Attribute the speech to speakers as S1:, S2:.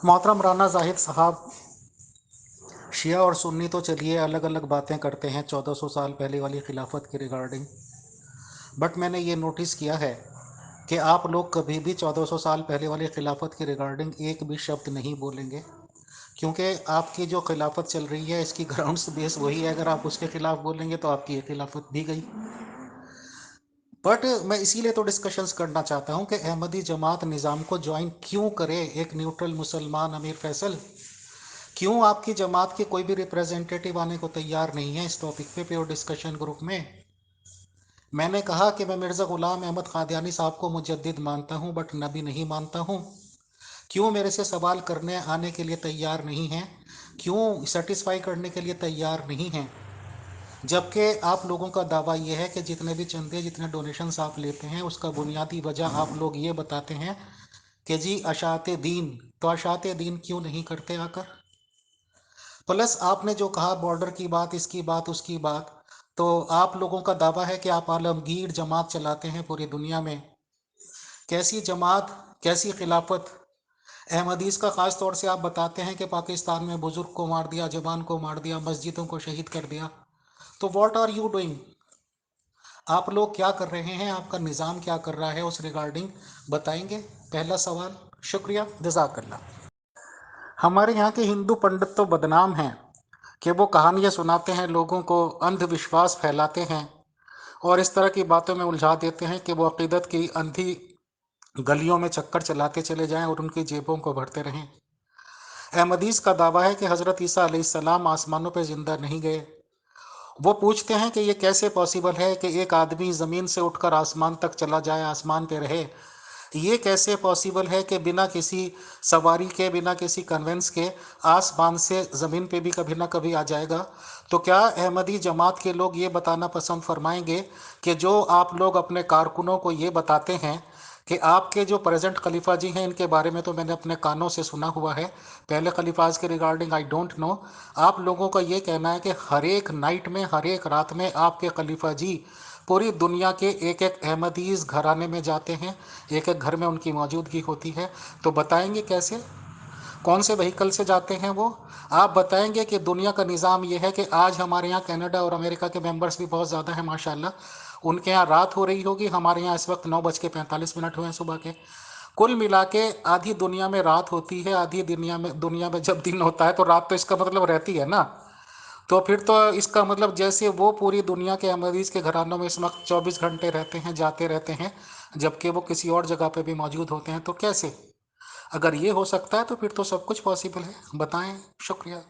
S1: मोहतरम राना जाहिद साहब, शिया और सुन्नी तो चलिए अलग अलग बातें करते हैं 1400 साल पहले वाली खिलाफत के रिगार्डिंग। बट मैंने ये नोटिस किया है कि आप लोग कभी भी 1400 साल पहले वाली खिलाफत के रिगार्डिंग एक भी शब्द नहीं बोलेंगे, क्योंकि आपकी जो खिलाफत चल रही है इसकी ग्राउंड्स बेस वही है। अगर आप उसके खिलाफ बोलेंगे तो आपकी ये खिलाफत भी गई। बट मैं इसीलिए तो डिस्कशंस करना चाहता हूं कि अहमदी जमात निज़ाम को ज्वाइन क्यों करे एक न्यूट्रल मुसलमान अमीर फैसल। क्यों आपकी जमात के कोई भी रिप्रेजेंटेटिव आने को तैयार नहीं है इस टॉपिक पे प्योर डिस्कशन ग्रुप में। मैंने कहा कि मैं मिर्ज़ा ग़ुलाम अहमद क़ादियानी साहब को मुजद्दिद मानता हूं बट नबी नहीं मानता हूं। क्यों मेरे से सवाल करने आने के लिए तैयार नहीं हैं, क्यों सेटिस्फाई करने के लिए तैयार नहीं हैं। जबकि आप लोगों का दावा यह है कि जितने भी चंदे जितने डोनेशंस आप लेते हैं उसका बुनियादी वजह आप लोग ये बताते हैं कि जी अशाते दीन। तो अशाते दीन क्यों नहीं करते आकर। प्लस आपने जो कहा बॉर्डर की बात, इसकी बात, उसकी बात, तो आप लोगों का दावा है कि आप आलमगीर जमात चलाते हैं पूरी दुनिया में। कैसी जमात, कैसी खिलाफत। अहमदीस का ख़ास तौर से आप बताते हैं कि पाकिस्तान में बुज़ुर्ग को मार दिया, जवान को मार दिया, मस्जिदों को शहीद कर दिया। तो व्हाट आर यू डूइंग। आप लोग क्या कर रहे हैं, आपका निज़ाम क्या कर रहा है उस रिगार्डिंग बताएंगे। पहला सवाल। शुक्रिया, जज़ाकल्ला। हमारे यहाँ के हिंदू पंडित तो बदनाम हैं कि वो कहानियाँ सुनाते हैं लोगों को, अंधविश्वास फैलाते हैं और इस तरह की बातों में उलझा देते हैं कि वो अकीदत की अंधी गलियों में चक्कर चलाते चले जाएं और उनकी जेबों को भरते रहें। अहमदीस का दावा है कि हज़रत ईसा अलैहिस्सलाम आसमानों पर ज़िंदा नहीं गए। वो पूछते हैं कि ये कैसे पॉसिबल है कि एक आदमी ज़मीन से उठकर आसमान तक चला जाए, आसमान पे रहे। ये कैसे पॉसिबल है कि बिना किसी सवारी के, बिना किसी कन्वेंस के आसमान से ज़मीन पे भी कभी ना कभी आ जाएगा। तो क्या अहमदी जमात के लोग ये बताना पसंद फरमाएंगे कि जो आप लोग अपने कारकुनों को ये बताते हैं कि आपके जो प्रेजेंट खलीफा जी हैं, इनके बारे में तो मैंने अपने कानों से सुना हुआ है, पहले खलीफाज के रिगार्डिंग आई डोंट नो। आप लोगों का ये कहना है कि हर एक नाइट में, हर एक रात में आपके खलीफा जी पूरी दुनिया के एक एक अहमदीज़ घराने में जाते हैं, एक एक घर में उनकी मौजूदगी होती है। तो बताएंगे कैसे, कौन से व्हीकल से जाते हैं वो। आप बताएंगे कि दुनिया का निज़ाम ये है कि आज हमारे यहाँ कनाडा और अमेरिका के मेंबर्स भी बहुत ज़्यादा हैं माशाल्लाह। उनके यहाँ रात हो रही होगी, हमारे यहाँ इस वक्त 9:45 हुए हैं सुबह के। कुल मिला के आधी दुनिया में रात होती है, आधी दुनिया में जब दिन होता है तो रात तो इसका मतलब रहती है ना। तो फिर तो इसका मतलब जैसे वो पूरी दुनिया के अमरीज के घरानों में इस वक्त 24 घंटे रहते हैं, जाते रहते हैं, जबकि वो किसी और जगह पे भी मौजूद होते हैं। तो कैसे, अगर ये हो सकता है तो फिर तो सब कुछ पॉसिबल है। बताएं। शुक्रिया।